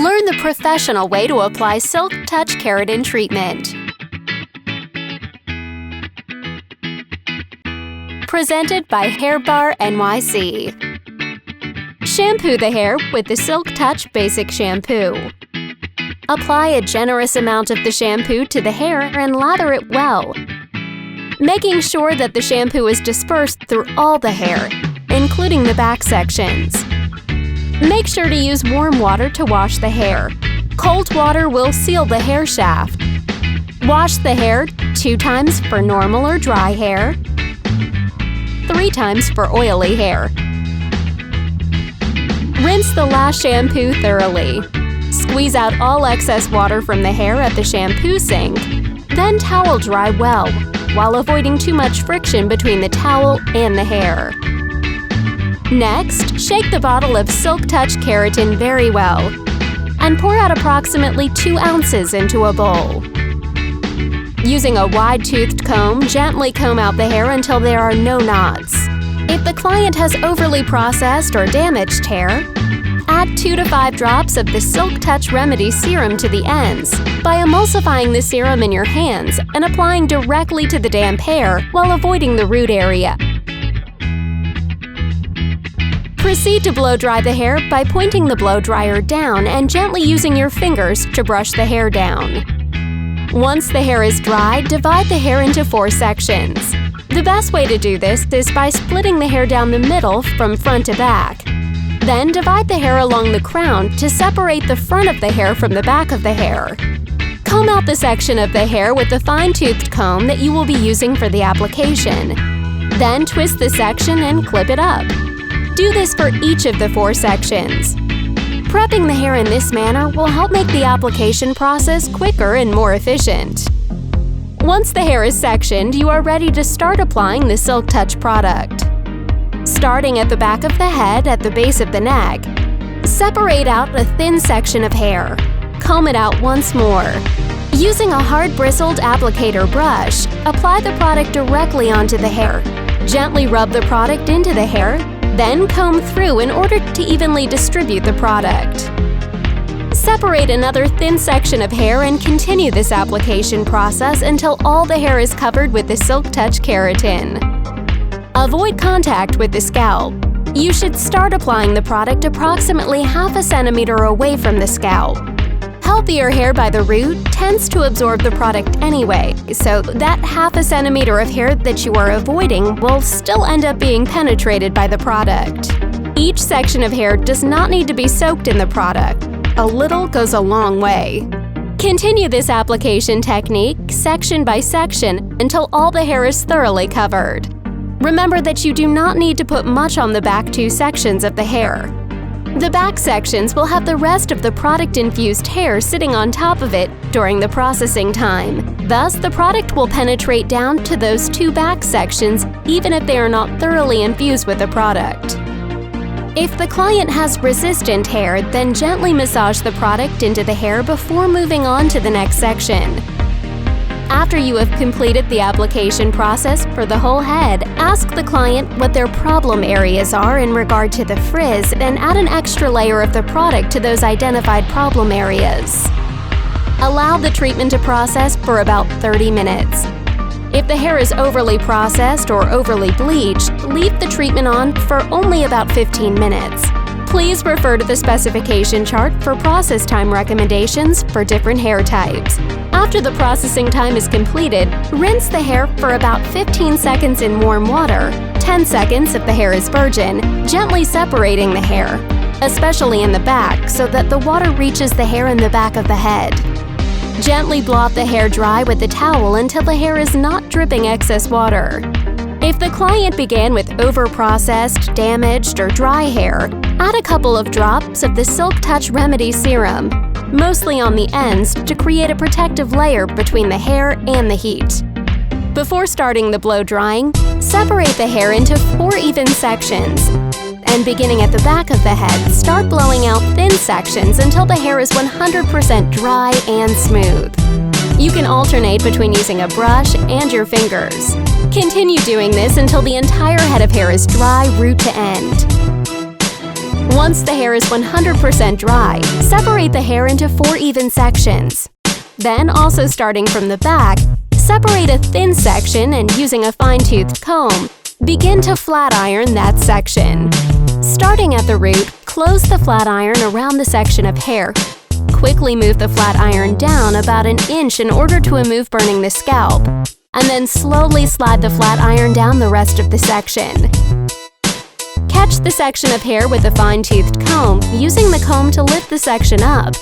Learn the professional way to apply SilkTouch Keratin treatment. Presented by Hairbar NYC. Shampoo the hair with the SilkTouch Basic Shampoo. Apply a generous amount of the shampoo to the hair and lather it well, making sure that the shampoo is dispersed through all the hair, including the back sections. Make sure to use warm water to wash the hair. Cold water will seal the hair shaft. Wash the hair 2 times for normal or dry hair, 3 times for oily hair. Rinse the last shampoo thoroughly. Squeeze out all excess water from the hair at the shampoo sink, then towel dry well, while avoiding too much friction between the towel and the hair. Next, shake the bottle of SilkTouch Keratin very well and pour out approximately 2 ounces into a bowl. Using a wide-toothed comb, gently comb out the hair until there are no knots. If the client has overly processed or damaged hair, add 2 to 5 drops of the SilkTouch Remedy Serum to the ends by emulsifying the serum in your hands and applying directly to the damp hair while avoiding the root area. Proceed to blow-dry the hair by pointing the blow-dryer down and gently using your fingers to brush the hair down. Once the hair is dry, divide the hair into 4 sections. The best way to do this is by splitting the hair down the middle from front to back. Then divide the hair along the crown to separate the front of the hair from the back of the hair. Comb out the section of the hair with the fine-toothed comb that you will be using for the application. Then twist the section and clip it up. Do this for each of the 4 sections. Prepping the hair in this manner will help make the application process quicker and more efficient. Once the hair is sectioned, you are ready to start applying the SilkTouch product. Starting at the back of the head at the base of the neck, separate out a thin section of hair. Comb it out once more. Using a hard-bristled applicator brush, apply the product directly onto the hair. Gently rub the product into the hair, then comb through in order to evenly distribute the product. Separate another thin section of hair and continue this application process until all the hair is covered with the SilkTouch Keratin. Avoid contact with the scalp. You should start applying the product approximately ½ centimeter away from the scalp. Healthier hair by the root tends to absorb the product anyway, so that ½ centimeter of hair that you are avoiding will still end up being penetrated by the product. Each section of hair does not need to be soaked in the product. A little goes a long way. Continue this application technique section by section until all the hair is thoroughly covered. Remember that you do not need to put much on the back 2 sections of the hair. The back sections will have the rest of the product-infused hair sitting on top of it during the processing time. Thus, the product will penetrate down to those 2 back sections even if they are not thoroughly infused with the product. If the client has resistant hair, then gently massage the product into the hair before moving on to the next section. After you have completed the application process for the whole head, ask the client what their problem areas are in regard to the frizz and add an extra layer of the product to those identified problem areas. Allow the treatment to process for about 30 minutes. If the hair is overly processed or overly bleached, leave the treatment on for only about 15 minutes. Please refer to the specification chart for process time recommendations for different hair types. After the processing time is completed, rinse the hair for about 15 seconds in warm water, 10 seconds if the hair is virgin, gently separating the hair, especially in the back, so that the water reaches the hair in the back of the head. Gently blot the hair dry with the towel until the hair is not dripping excess water. If the client began with overprocessed, damaged, or dry hair, add a couple of drops of the SilkTouch Remedy Serum, mostly on the ends to create a protective layer between the hair and the heat. Before starting the blow drying, separate the hair into 4 even sections. And beginning at the back of the head, start blowing out thin sections until the hair is 100% dry and smooth. You can alternate between using a brush and your fingers. Continue doing this until the entire head of hair is dry root to end. Once the hair is 100% dry, separate the hair into 4 even sections. Then, also starting from the back, separate a thin section and using a fine-toothed comb, begin to flat iron that section. Starting at the root, close the flat iron around the section of hair. Quickly move the flat iron down about an inch in order to remove burning the scalp, and then slowly slide the flat iron down the rest of the section. Catch the section of hair with a fine-toothed comb, using the comb to lift the section up,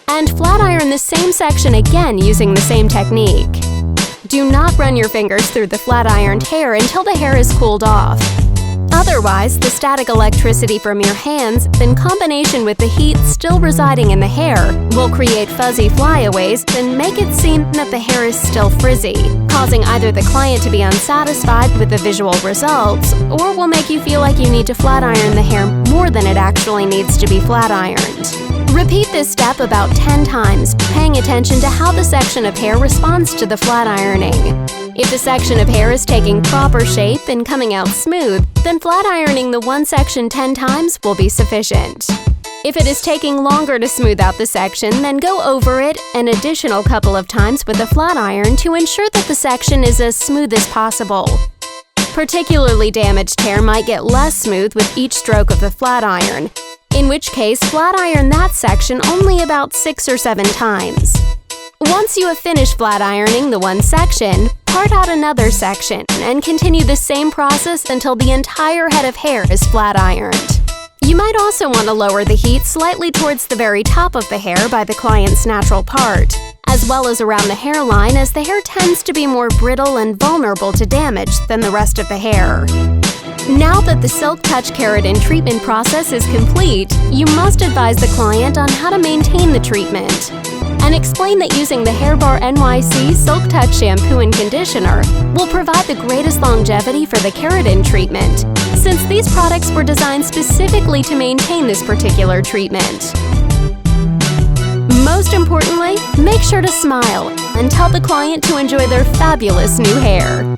and flat iron the same section again using the same technique. Do not run your fingers through the flat-ironed hair until the hair is cooled off. Otherwise, the static electricity from your hands, in combination with the heat still residing in the hair, will create fuzzy flyaways and make it seem that the hair is still frizzy, causing either the client to be unsatisfied with the visual results, or will make you feel like you need to flat iron the hair more than it actually needs to be flat ironed. Repeat this step about 10 times, paying attention to how the section of hair responds to the flat ironing. If the section of hair is taking proper shape and coming out smooth, then flat ironing the one section 10 times will be sufficient. If it is taking longer to smooth out the section, then go over it an additional couple of times with a flat iron to ensure that the section is as smooth as possible. Particularly damaged hair might get less smooth with each stroke of the flat iron, in which case flat iron that section only about 6 or 7 times. Once you have finished flat ironing the one section, part out another section and continue the same process until the entire head of hair is flat ironed. You might also want to lower the heat slightly towards the very top of the hair by the client's natural part, as well as around the hairline, as the hair tends to be more brittle and vulnerable to damage than the rest of the hair. Now that the SilkTouch Keratin treatment process is complete, you must advise the client on how to maintain the treatment, and explain that using the Hair Bar NYC SilkTouch shampoo and conditioner will provide the greatest longevity for the keratin treatment, since these products were designed specifically to maintain this particular treatment. Most importantly, make sure to smile and tell the client to enjoy their fabulous new hair.